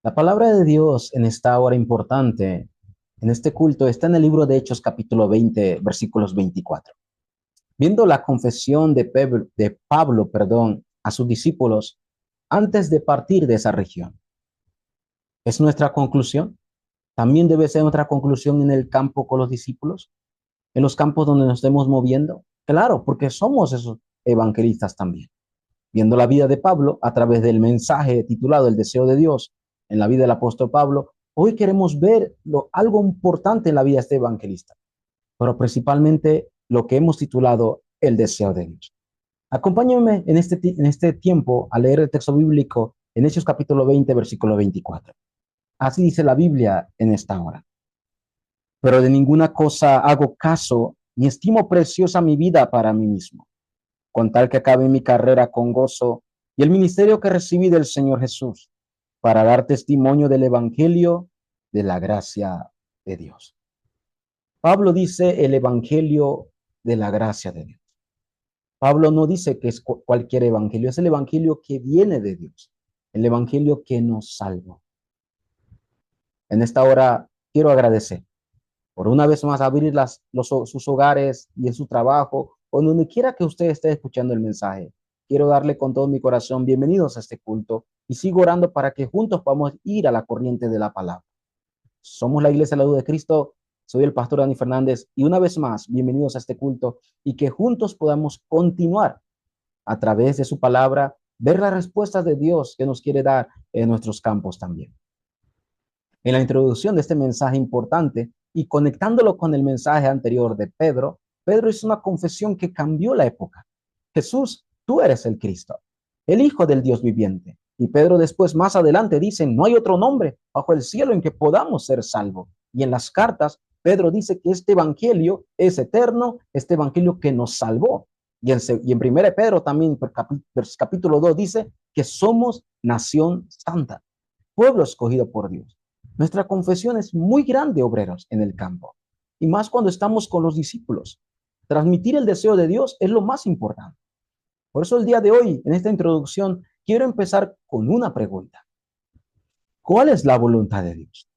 La palabra de Dios en esta hora importante, en este culto, está en el libro de Hechos capítulo 20, versículos 24. Viendo la confesión de Pablo, a sus discípulos antes de partir de esa región. ¿Es nuestra conclusión? ¿También debe ser nuestra conclusión en el campo con los discípulos? ¿En los campos donde nos estemos moviendo? Claro, porque somos esos evangelistas también. Viendo la vida de Pablo a través del mensaje titulado El deseo de Dios en la vida del apóstol Pablo, hoy queremos ver algo importante en la vida de este evangelista, pero principalmente lo que hemos titulado El deseo de Dios. Acompáñenme en este tiempo a leer el texto bíblico en Hechos capítulo 20, versículo 24. Así dice la Biblia en esta hora. Pero de ninguna cosa hago caso, ni estimo preciosa mi vida para mí mismo, con tal que acabe mi carrera con gozo y el ministerio que recibí del Señor Jesús, para dar testimonio del Evangelio de la gracia de Dios. Pablo dice el Evangelio de la gracia de Dios. Pablo no dice que es cualquier evangelio, es el evangelio que viene de Dios, el evangelio que nos salva. En esta hora quiero agradecer por una vez más abrir sus hogares y en su trabajo, o donde quiera que usted esté escuchando el mensaje. Quiero darle con todo mi corazón bienvenidos a este culto y sigo orando para que juntos podamos ir a la corriente de la palabra. Somos la Iglesia de la Luz de Cristo. Soy el pastor Dani Fernández y una vez más, bienvenidos a este culto y que juntos podamos continuar a través de su palabra, ver las respuestas de Dios que nos quiere dar en nuestros campos también. En la introducción de este mensaje importante y conectándolo con el mensaje anterior de Pedro, Pedro hizo una confesión que cambió la época. Jesús, tú eres el Cristo, el Hijo del Dios viviente. Y Pedro después, más adelante, dice, no hay otro nombre bajo el cielo en que podamos ser salvos. Y en las cartas, Pedro dice que este evangelio es eterno, este evangelio que nos salvó. Y en 1 Pedro también, capítulo 2, dice que somos nación santa, pueblo escogido por Dios. Nuestra confesión es muy grande, obreros, en el campo. Y más cuando estamos con los discípulos. Transmitir el deseo de Dios es lo más importante. Por eso el día de hoy, en esta introducción, quiero empezar con una pregunta. ¿Cuál es la voluntad de Dios?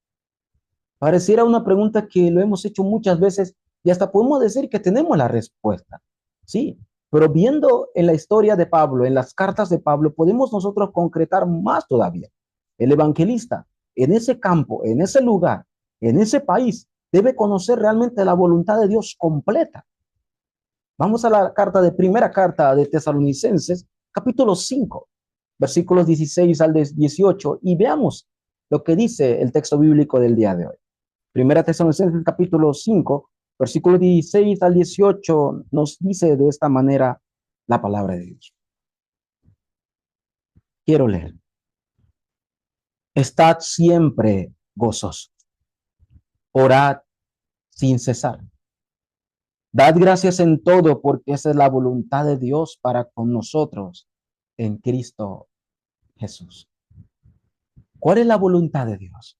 Pareciera una pregunta que lo hemos hecho muchas veces y hasta podemos decir que tenemos la respuesta. Sí, pero viendo en la historia de Pablo, en las cartas de Pablo, podemos nosotros concretar más todavía. El evangelista en ese campo, en ese lugar, en ese país, debe conocer realmente la voluntad de Dios completa. Vamos a la primera carta de Tesalonicenses, capítulo 5, versículos 16 al 18, y veamos lo que dice el texto bíblico del día de hoy. Primera Tesalonicenses, capítulo 5, versículos 16 al 18, nos dice de esta manera la palabra de Dios. Quiero leer. Estad siempre gozosos, orad sin cesar. Dad gracias en todo, porque esa es la voluntad de Dios para con nosotros en Cristo Jesús. ¿Cuál es la voluntad de Dios?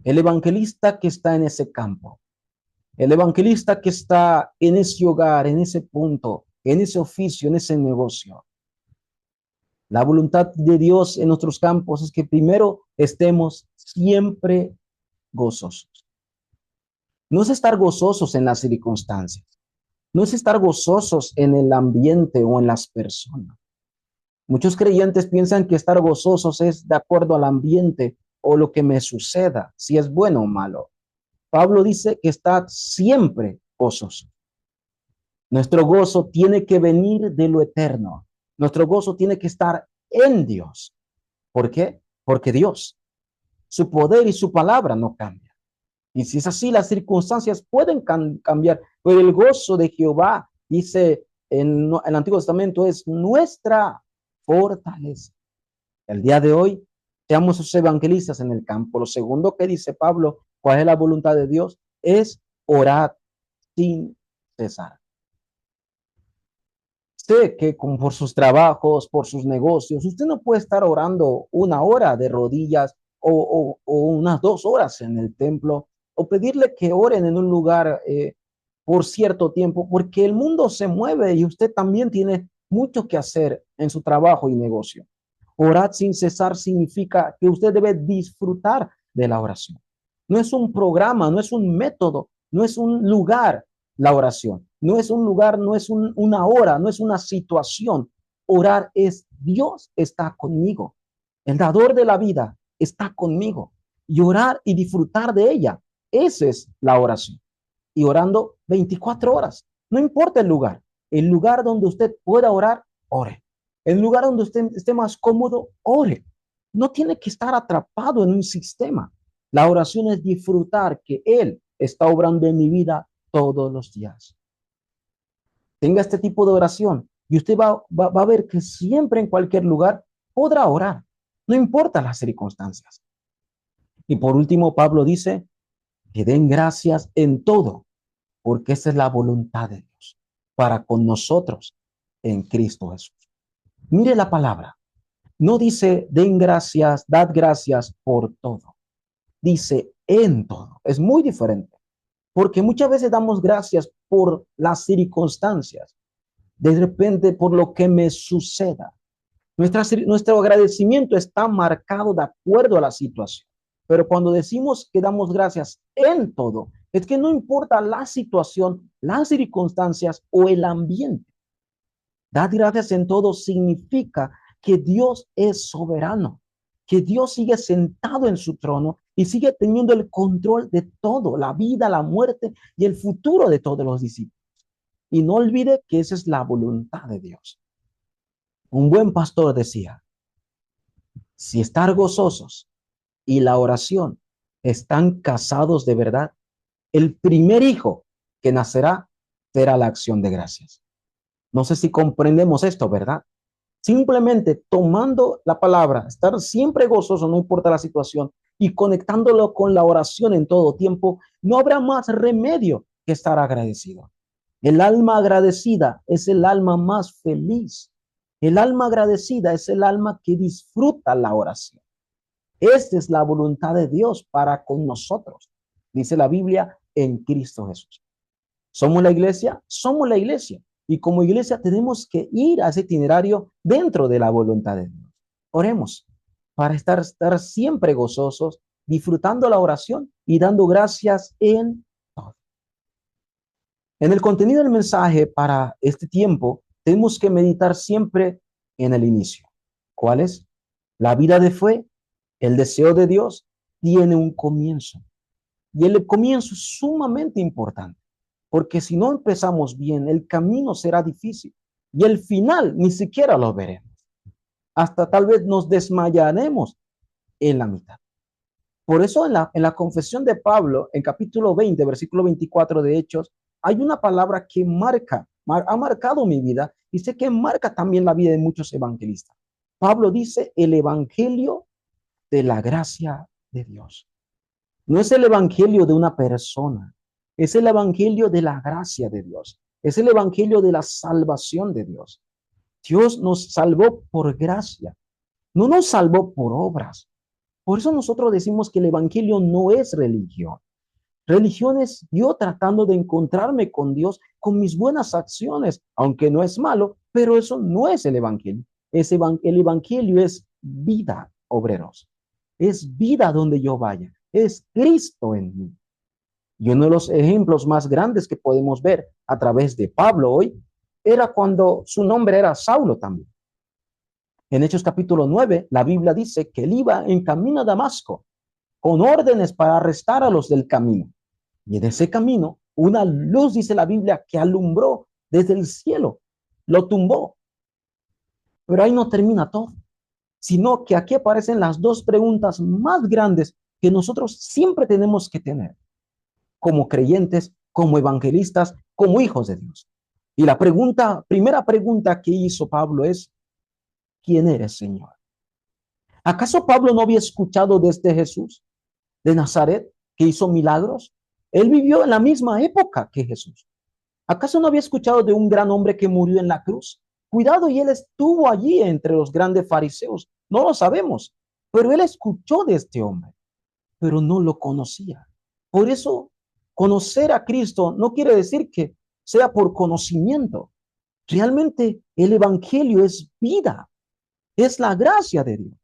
El evangelista que está en ese campo, el evangelista que está en ese hogar, en ese punto, en ese oficio, en ese negocio. La voluntad de Dios en nuestros campos es que primero estemos siempre gozosos. No es estar gozosos en las circunstancias, no es estar gozosos en el ambiente o en las personas. Muchos creyentes piensan que estar gozosos es de acuerdo al ambiente o lo que me suceda, si es bueno o malo. Pablo dice que está siempre gozoso. Nuestro gozo tiene que venir de lo eterno. Nuestro gozo tiene que estar en Dios. ¿Por qué? Porque Dios, su poder y su palabra no cambian. Y si es así, las circunstancias pueden cambiar, pero el gozo de Jehová, dice en el Antiguo Testamento, es nuestra fortaleza. El día de hoy, seamos sus evangelistas en el campo. Lo segundo que dice Pablo, ¿cuál es la voluntad de Dios? Es orar sin cesar. Sé que por sus trabajos, por sus negocios, usted no puede estar orando una hora de rodillas o unas 2 horas en el templo o pedirle que oren en un lugar por cierto tiempo, porque el mundo se mueve y usted también tiene mucho que hacer en su trabajo y negocio. Orad sin cesar significa que usted debe disfrutar de la oración. No es un programa, no es un método, no es un lugar la oración. No es un lugar, no es una hora, no es una situación. Orar es Dios está conmigo. El dador de la vida está conmigo. Y orar y disfrutar de ella. Esa es la oración. Y orando 24 horas. No importa el lugar. El lugar donde usted pueda orar, ore. El lugar donde usted esté más cómodo, ore. No tiene que estar atrapado en un sistema. La oración es disfrutar que Él está obrando en mi vida todos los días. Tenga este tipo de oración y usted va a ver que siempre en cualquier lugar podrá orar. No importa las circunstancias. Y por último, Pablo dice que den gracias en todo, porque esa es la voluntad de Dios para con nosotros en Cristo Jesús. Mire la palabra. No dice den gracias, dad gracias por todo. Dice en todo. Es muy diferente. Porque muchas veces damos gracias por las circunstancias. De repente por lo que me suceda. Nuestro agradecimiento está marcado de acuerdo a la situación. Pero cuando decimos que damos gracias en todo, es que no importa la situación, las circunstancias o el ambiente. Dar gracias en todo significa que Dios es soberano, que Dios sigue sentado en su trono y sigue teniendo el control de todo, la vida, la muerte y el futuro de todos los discípulos. Y no olvide que esa es la voluntad de Dios. Un buen pastor decía, si estar gozosos y la oración están casados de verdad, el primer hijo que nacerá será la acción de gracias. No sé si comprendemos esto, ¿verdad? Simplemente tomando la palabra, estar siempre gozoso, no importa la situación, y conectándolo con la oración en todo tiempo, no habrá más remedio que estar agradecido. El alma agradecida es el alma más feliz. El alma agradecida es el alma que disfruta la oración. Esta es la voluntad de Dios para con nosotros, dice la Biblia, en Cristo Jesús. ¿Somos la iglesia? Somos la iglesia. Y como iglesia tenemos que ir a ese itinerario dentro de la voluntad de Dios. Oremos para estar siempre gozosos, disfrutando la oración y dando gracias en todo. En el contenido del mensaje para este tiempo, tenemos que meditar siempre en el inicio. ¿Cuál es? La vida de fe, el deseo de Dios, tiene un comienzo. Y el comienzo es sumamente importante, porque si no empezamos bien, el camino será difícil y el final ni siquiera lo veremos. Hasta tal vez nos desmayaremos en la mitad. Por eso en la confesión de Pablo, en capítulo 20, versículo 24 de Hechos, hay una palabra que ha marcado mi vida y sé que marca también la vida de muchos evangelistas. Pablo dice el evangelio de la gracia de Dios. No es el evangelio de una persona, es el evangelio de la gracia de Dios, es el evangelio de la salvación de Dios. Dios nos salvó por gracia, no nos salvó por obras. Por eso nosotros decimos que el evangelio no es religión. Religión es yo tratando de encontrarme con Dios con mis buenas acciones, aunque no es malo, pero eso no es el evangelio. El evangelio es vida, obreros. Es vida donde yo vaya. Es Cristo en mí. Y uno de los ejemplos más grandes que podemos ver a través de Pablo hoy era cuando su nombre era Saulo también. En Hechos capítulo 9, la Biblia dice que él iba en camino a Damasco con órdenes para arrestar a los del camino. Y en ese camino, una luz, dice la Biblia, que alumbró desde el cielo, lo tumbó. Pero ahí no termina todo, sino que aquí aparecen las dos preguntas más grandes que nosotros siempre tenemos que tener como creyentes, como evangelistas, como hijos de Dios. Y la primera pregunta que hizo Pablo es, ¿quién eres, Señor? ¿Acaso Pablo no había escuchado de este Jesús de Nazaret que hizo milagros? Él vivió en la misma época que Jesús. ¿Acaso no había escuchado de un gran hombre que murió en la cruz? Cuidado, y él estuvo allí entre los grandes fariseos. No lo sabemos, pero él escuchó de este hombre, pero no lo conocía. Por eso, conocer a Cristo no quiere decir que sea por conocimiento. Realmente el evangelio es vida. Es la gracia de Dios.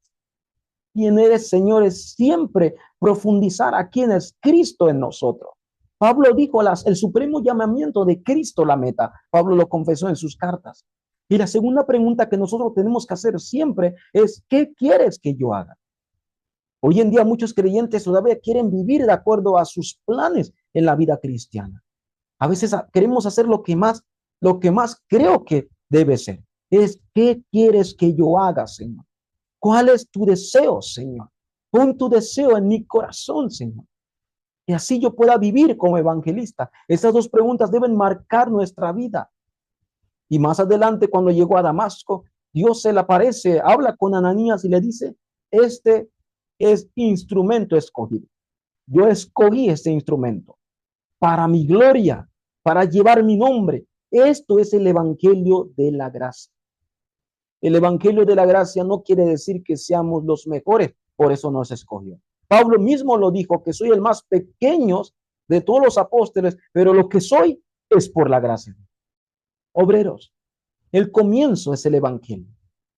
Quien eres, Señor, es siempre profundizar a quién es Cristo en nosotros. Pablo dijo el supremo llamamiento de Cristo la meta. Pablo lo confesó en sus cartas. Y la segunda pregunta que nosotros tenemos que hacer siempre es, ¿qué quieres que yo haga? Hoy en día muchos creyentes todavía quieren vivir de acuerdo a sus planes en la vida cristiana. A veces queremos hacer lo que más creo que debe ser. Es, ¿qué quieres que yo haga, Señor? ¿Cuál es tu deseo, Señor? Pon tu deseo en mi corazón, Señor. Y así yo pueda vivir como evangelista. Esas dos preguntas deben marcar nuestra vida. Y más adelante, cuando llegó a Damasco, Dios se le aparece, habla con Ananías y le dice, este es instrumento escogido. Yo escogí este instrumento para mi gloria, para llevar mi nombre. Esto es el evangelio de la gracia. El evangelio de la gracia no quiere decir que seamos los mejores, por eso nos escogió. Pablo mismo lo dijo, que soy el más pequeño de todos los apóstoles, pero lo que soy es por la gracia. Obreros, el comienzo es el evangelio,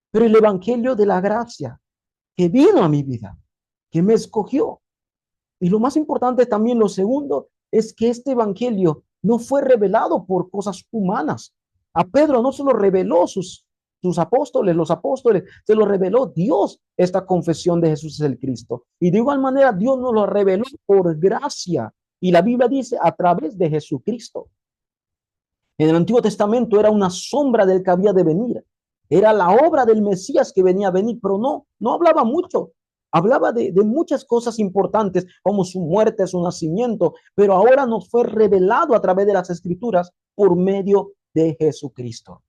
pero el evangelio de la gracia que vino a mi vida, que me escogió. Y lo más importante también, lo segundo, es que este evangelio no fue revelado por cosas humanas. A Pedro no se lo reveló sus apóstoles, los apóstoles, se lo reveló Dios, esta confesión de Jesús es el Cristo. Y de igual manera, Dios nos lo reveló por gracia. Y la Biblia dice a través de Jesucristo. En el Antiguo Testamento era una sombra del que había de venir. Era la obra del Mesías que venía a venir, pero no hablaba mucho. Hablaba de muchas cosas importantes, como su muerte, su nacimiento, pero ahora nos fue revelado a través de las Escrituras por medio de Jesucristo.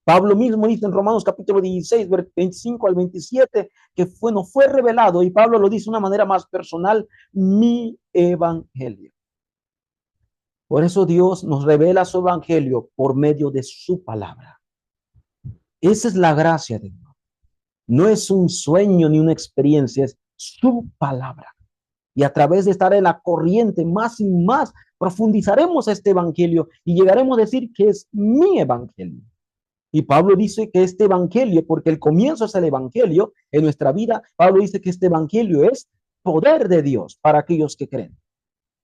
Pablo mismo dice en Romanos capítulo 16, 25 al 27, que nos fue revelado, y Pablo lo dice de una manera más personal, mi evangelio. Por eso Dios nos revela su evangelio por medio de su palabra. Esa es la gracia de Dios. No es un sueño ni una experiencia, es su palabra. Y a través de estar en la corriente más y más, profundizaremos este evangelio y llegaremos a decir que es mi evangelio. Y Pablo dice que este evangelio, porque el comienzo es el evangelio en nuestra vida, Pablo dice que este evangelio es poder de Dios para aquellos que creen,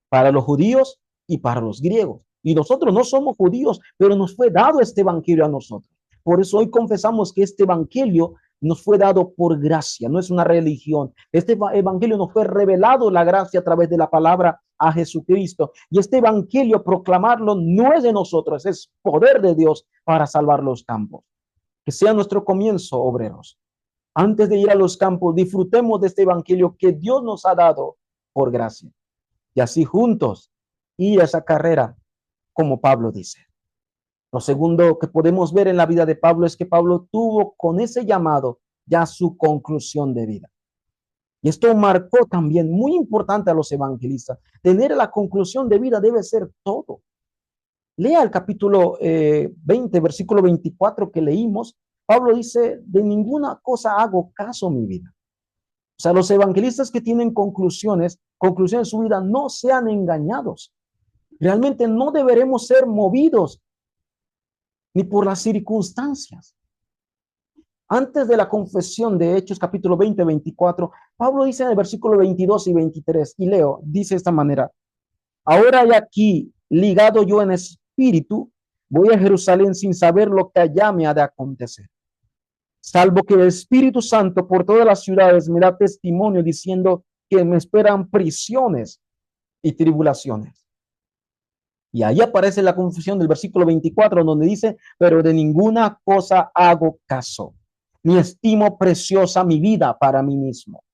para los judíos y para los griegos. Y nosotros no somos judíos, pero nos fue dado este evangelio a nosotros. Por eso hoy confesamos que este evangelio nos fue dado por gracia, no es una religión. Este evangelio nos fue revelado la gracia a través de la palabra a Jesucristo. Y este evangelio, proclamarlo, no es de nosotros, es poder de Dios para salvar los campos. Que sea nuestro comienzo, obreros. Antes de ir a los campos, disfrutemos de este evangelio que Dios nos ha dado por gracia. Y así juntos ir a esa carrera, como Pablo dice. Lo segundo que podemos ver en la vida de Pablo es que Pablo tuvo con ese llamado ya su conclusión de vida. Y esto marcó también muy importante a los evangelistas. Tener la conclusión de vida debe ser todo. Lea el capítulo 20, versículo 24 que leímos. Pablo dice, de ninguna cosa hago caso mi vida. O sea, los evangelistas que tienen conclusiones en su vida, no sean engañados. Realmente no deberemos ser movidos ni por las circunstancias. Antes de la confesión de Hechos capítulo 20, 24, Pablo dice en el versículo 22 y 23, y leo, dice de esta manera, ahora hay aquí, ligado yo en espíritu, voy a Jerusalén sin saber lo que allá me ha de acontecer. Salvo que el Espíritu Santo por todas las ciudades me da testimonio diciendo que me esperan prisiones y tribulaciones. Y ahí aparece la confusión del versículo 24, donde dice, pero de ninguna cosa hago caso, ni estimo preciosa mi vida para mí mismo.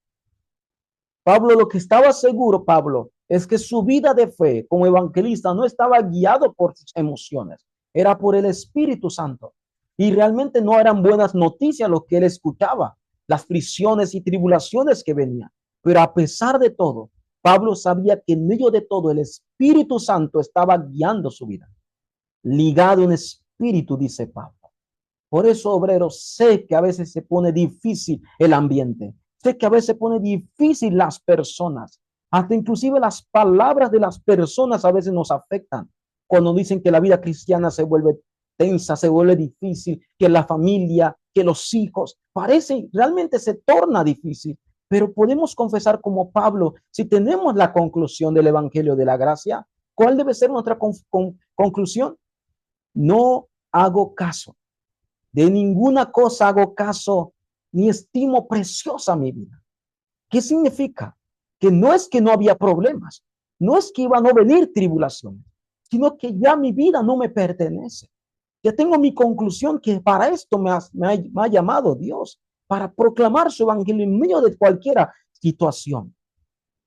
Pablo, lo que estaba seguro, Pablo, es que su vida de fe como evangelista no estaba guiado por sus emociones, era por el Espíritu Santo. Y realmente no eran buenas noticias lo que él escuchaba, las prisiones y tribulaciones que venían. Pero a pesar de todo, Pablo sabía que en medio de todo el Espíritu Santo estaba guiando su vida. Ligado en espíritu, dice Pablo. Por eso, obreros, sé que a veces se pone difícil el ambiente. Sé que a veces se pone difícil las personas. Hasta inclusive las palabras de las personas a veces nos afectan. Cuando dicen que la vida cristiana se vuelve tensa, se vuelve difícil, que la familia, que los hijos. Parece, realmente se torna difícil, pero podemos confesar como Pablo, si tenemos la conclusión del Evangelio de la Gracia, ¿cuál debe ser nuestra conclusión? No hago caso. De ninguna cosa hago caso, ni estimo preciosa mi vida. ¿Qué significa? Que no es que no había problemas, no es que iban a venir tribulaciones, sino que ya mi vida no me pertenece. Ya tengo mi conclusión que para esto me ha llamado Dios, para proclamar su evangelio en medio de cualquier situación.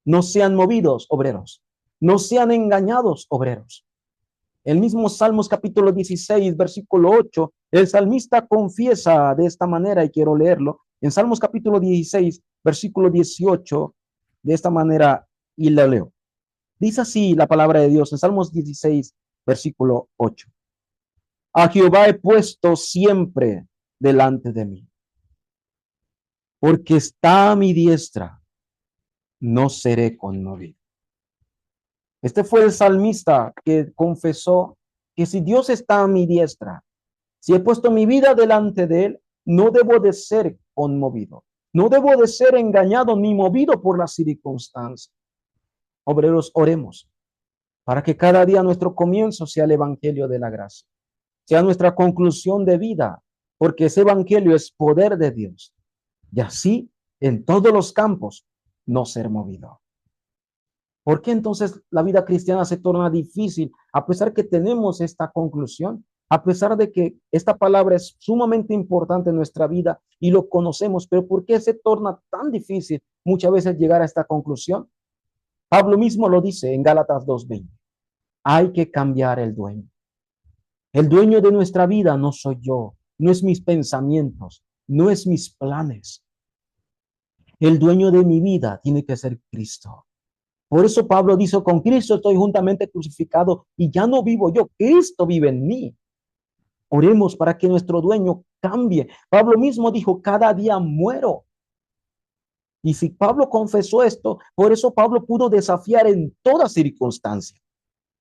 No sean movidos, obreros. No sean engañados, obreros. El mismo Salmos capítulo 16, versículo 8, el salmista confiesa de esta manera, y quiero leerlo. En Salmos capítulo 16, versículo 18, de esta manera, y lo leo. Dice así la palabra de Dios en Salmos 16, versículo 8. A Jehová he puesto siempre delante de mí, porque está a mi diestra, no seré conmovido. Este fue el salmista que confesó que si Dios está a mi diestra, si he puesto mi vida delante de él, no debo de ser conmovido, no debo de ser engañado ni movido por las circunstancias. Obreros, oremos para que cada día nuestro comienzo sea el evangelio de la gracia, sea nuestra conclusión de vida, porque ese evangelio es poder de Dios. Y así, en todos los campos, no ser movido. ¿Por qué entonces la vida cristiana se torna difícil a pesar que tenemos esta conclusión? A pesar de que esta palabra es sumamente importante en nuestra vida y lo conocemos, pero ¿por qué se torna tan difícil muchas veces llegar a esta conclusión? Pablo mismo lo dice en Gálatas 2:20. Hay que cambiar el dueño. El dueño de nuestra vida no soy yo, no es mis pensamientos, no es mis planes. El dueño de mi vida tiene que ser Cristo. Por eso Pablo dice, con Cristo estoy juntamente crucificado y ya no vivo yo, Cristo vive en mí. Oremos para que nuestro dueño cambie. Pablo mismo dijo, cada día muero. Y si Pablo confesó esto, por eso Pablo pudo desafiar en toda circunstancia,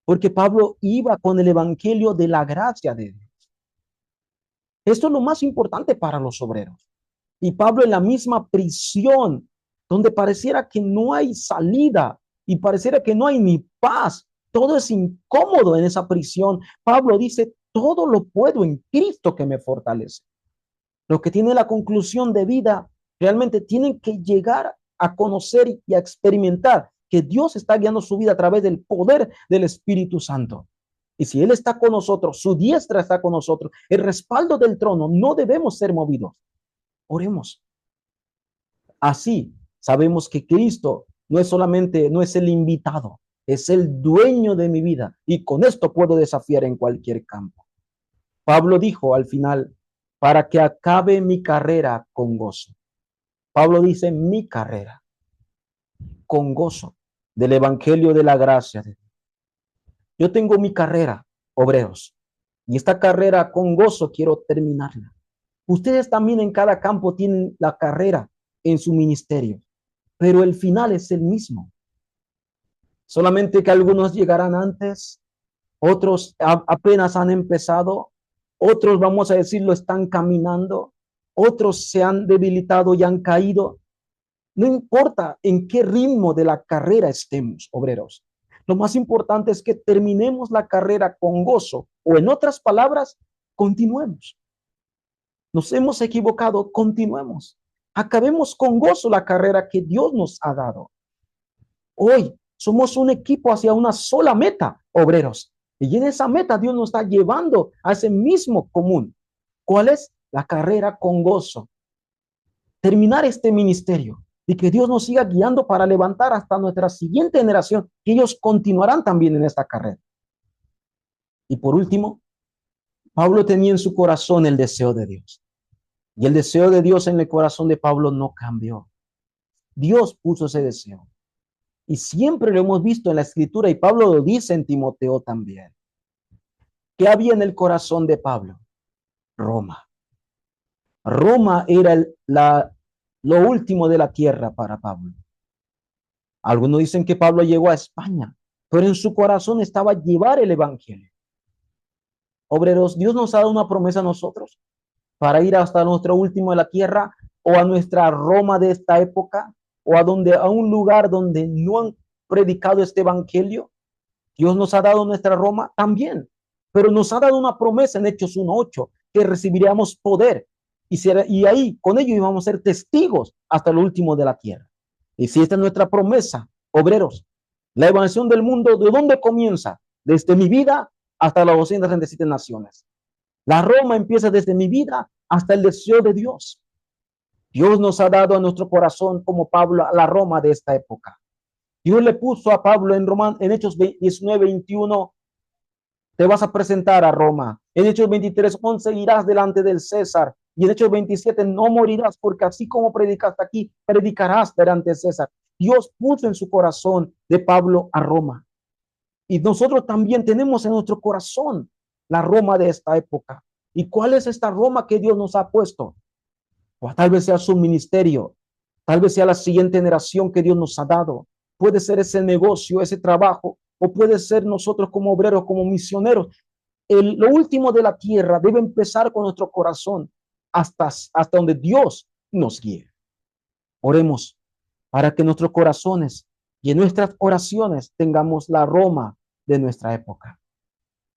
porque Pablo iba con el evangelio de la gracia de Dios. Esto es lo más importante para los obreros. Y Pablo en la misma prisión, donde pareciera que no hay salida y pareciera que no hay ni paz, todo es incómodo en esa prisión. Pablo dice, todo lo puedo en Cristo que me fortalece. Los que tienen la conclusión de vida realmente tienen que llegar a conocer y a experimentar que Dios está guiando su vida a través del poder del Espíritu Santo. Y si Él está con nosotros, su diestra está con nosotros, el respaldo del trono, no debemos ser movidos. Oremos. Así sabemos que Cristo no es solamente, no es el invitado, es el dueño de mi vida. Y con esto puedo desafiar en cualquier campo. Pablo dijo al final, para que acabe mi carrera con gozo. Pablo dice, mi carrera con gozo del evangelio de la gracia de Dios. Yo tengo mi carrera, obreros, y esta carrera con gozo quiero terminarla. Ustedes también en cada campo tienen la carrera en su ministerio, pero el final es el mismo. Solamente que algunos llegarán antes, otros apenas han empezado, otros, vamos a decirlo, están caminando, otros se han debilitado y han caído. No importa en qué ritmo de la carrera estemos, obreros. Lo más importante es que terminemos la carrera con gozo, o en otras palabras, continuemos. Nos hemos equivocado, continuemos. Acabemos con gozo la carrera que Dios nos ha dado. Hoy somos un equipo hacia una sola meta, obreros. Y en esa meta Dios nos está llevando a ese mismo común. ¿Cuál es? La carrera con gozo. Terminar este ministerio y que Dios nos siga guiando para levantar hasta nuestra siguiente generación, que ellos continuarán también en esta carrera. Y por último, Pablo tenía en su corazón el deseo de Dios. Y el deseo de Dios en el corazón de Pablo no cambió. Dios puso ese deseo. Y siempre lo hemos visto en la escritura y Pablo lo dice en Timoteo también. ¿Qué había en el corazón de Pablo? Roma. Roma era lo último de la tierra para Pablo. Algunos dicen que Pablo llegó a España, pero en su corazón estaba llevar el evangelio. Obreros, Dios nos ha dado una promesa a nosotros. para ir hasta nuestro último de la tierra, o a nuestra Roma de esta época, o a un lugar donde no han predicado este evangelio? Dios nos ha dado nuestra Roma también, pero nos ha dado una promesa en Hechos 1:8, que recibiríamos poder y ahí con ello íbamos a ser testigos hasta lo último de la tierra. Y si esta es nuestra promesa, obreros, la evangelización del mundo, ¿de dónde comienza? Desde mi vida hasta las 237 naciones. La Roma empieza desde mi vida hasta el deseo de Dios. Dios nos ha dado a nuestro corazón, como Pablo, a la Roma de esta época. Dios le puso a Pablo en Hechos 19:21, te vas a presentar a Roma. En Hechos 23:11, irás delante del César. Y en Hechos 27, no morirás, porque así como predicaste aquí, predicarás delante del César. Dios puso en su corazón de Pablo a Roma. Y nosotros también tenemos en nuestro corazón la Roma de esta época. ¿Y cuál es esta Roma que Dios nos ha puesto? O tal vez sea su ministerio, tal vez sea la siguiente generación que Dios nos ha dado. Puede ser ese negocio, ese trabajo, o puede ser nosotros como obreros, como misioneros. Lo último de la tierra debe empezar con nuestro corazón hasta donde Dios nos guíe. Oremos para que nuestros corazones y en nuestras oraciones tengamos la Roma de nuestra época.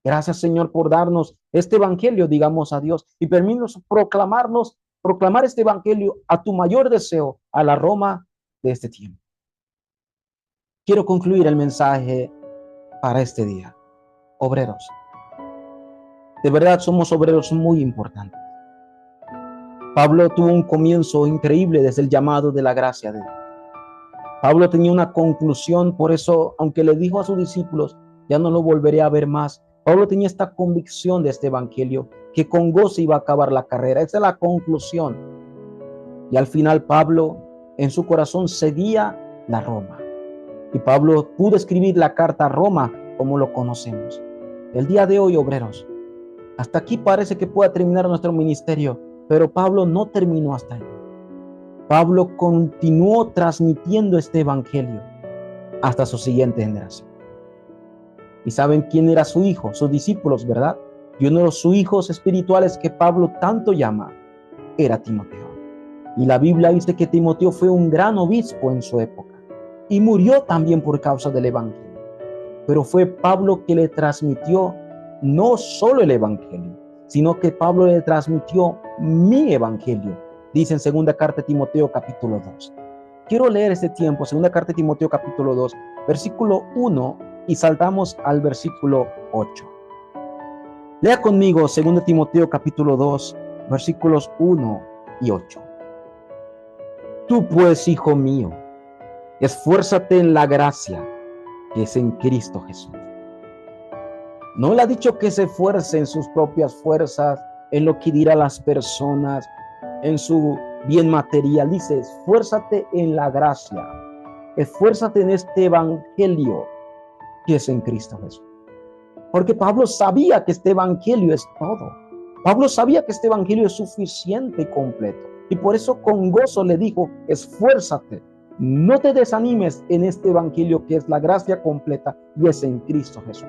Gracias, Señor, por darnos este evangelio, digamos a Dios, y permítanos proclamar este evangelio a tu mayor deseo, a la Roma de este tiempo. Quiero concluir el mensaje para este día. Obreros, de verdad somos obreros muy importantes. Pablo tuvo un comienzo increíble desde el llamado de la gracia de Dios. Pablo tenía una conclusión, por eso, aunque le dijo a sus discípulos, ya no lo volveré a ver más, Pablo tenía esta convicción de este evangelio, que con gozo iba a acabar la carrera. Esa es la conclusión. Y al final Pablo, en su corazón, seguía la Roma. Y Pablo pudo escribir la carta a Roma como lo conocemos. El día de hoy, obreros, hasta aquí parece que pueda terminar nuestro ministerio, pero Pablo no terminó hasta ahí. Pablo continuó transmitiendo este evangelio hasta su siguiente generación. ¿Y saben quién era su hijo? Sus discípulos, ¿verdad? Y uno de sus hijos espirituales que Pablo tanto llama era Timoteo. Y la Biblia dice que Timoteo fue un gran obispo en su época y murió también por causa del evangelio. Pero fue Pablo que le transmitió no solo el evangelio, sino que Pablo le transmitió mi evangelio. Dice en segunda carta de Timoteo capítulo 2. Quiero leer este tiempo, segunda carta de Timoteo capítulo 2, versículo 1, y saltamos al versículo 8. Lea conmigo segunda Timoteo capítulo 2, versículos 1 y 8. Tú pues, hijo mío, esfuérzate en la gracia que es en Cristo Jesús. No le ha dicho que se esfuerce en sus propias fuerzas, en lo que dirán las personas, en su bien material. Dice, esfuérzate en la gracia, esfuérzate en este evangelio que es en Cristo Jesús. Porque Pablo sabía que este evangelio es todo. Pablo sabía que este evangelio es suficiente y completo. Y por eso con gozo le dijo, esfuérzate, no te desanimes en este evangelio que es la gracia completa y es en Cristo Jesús.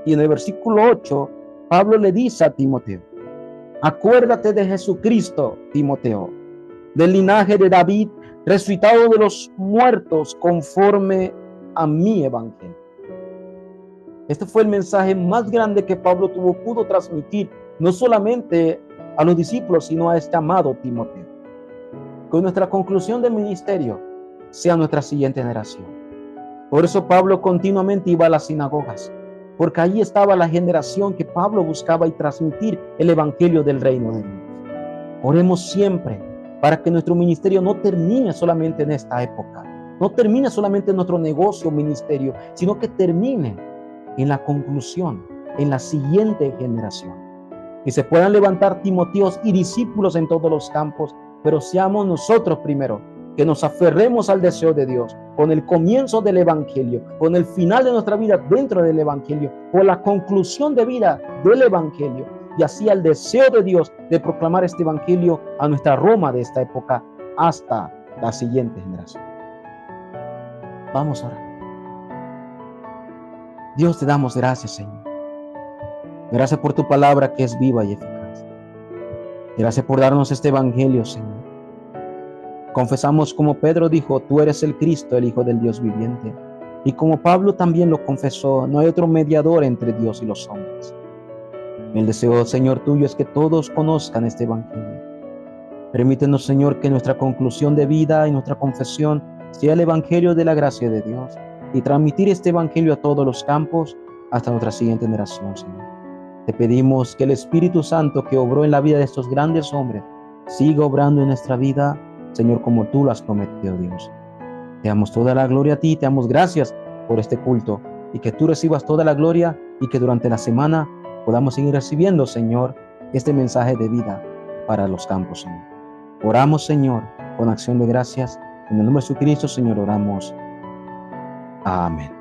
Y en el versículo 8, Pablo le dice a Timoteo, acuérdate de Jesucristo, Timoteo, del linaje de David, resucitado de los muertos conforme a mi evangelio. Este fue el mensaje más grande que Pablo pudo transmitir, no solamente a los discípulos, sino a este amado Timoteo. Que nuestra conclusión del ministerio sea nuestra siguiente generación. Por eso Pablo continuamente iba a las sinagogas, porque allí estaba la generación que Pablo buscaba y transmitir el evangelio del reino de Dios. Oremos siempre para que nuestro ministerio no termine solamente en esta época, no termine solamente en nuestro negocio o ministerio, sino que termine en la conclusión, en la siguiente generación. Que se puedan levantar Timoteos y discípulos en todos los campos, pero seamos nosotros primero, que nos aferremos al deseo de Dios, con el comienzo del evangelio, con el final de nuestra vida dentro del evangelio, con la conclusión de vida del evangelio, y así al deseo de Dios de proclamar este evangelio a nuestra Roma de esta época hasta la siguiente generación. Vamos a orar. Dios, te damos gracias, Señor. Gracias por tu palabra que es viva y eficaz. Gracias por darnos este evangelio, Señor. Confesamos como Pedro dijo, tú eres el Cristo, el Hijo del Dios viviente. Y como Pablo también lo confesó, no hay otro mediador entre Dios y los hombres. El deseo, Señor, tuyo es que todos conozcan este evangelio. Permítenos, Señor, que nuestra conclusión de vida y nuestra confesión sea el evangelio de la gracia de Dios y transmitir este evangelio a todos los campos hasta nuestra siguiente generación, Señor. Te pedimos que el Espíritu Santo que obró en la vida de estos grandes hombres siga obrando en nuestra vida, Señor, como tú lo has prometido, Dios. Te damos toda la gloria a ti, te damos gracias por este culto y que tú recibas toda la gloria y que durante la semana podamos seguir recibiendo, Señor, este mensaje de vida para los campos, Señor. Oramos, Señor, con acción de gracias. En el nombre de Jesucristo, Señor, oramos. Amén.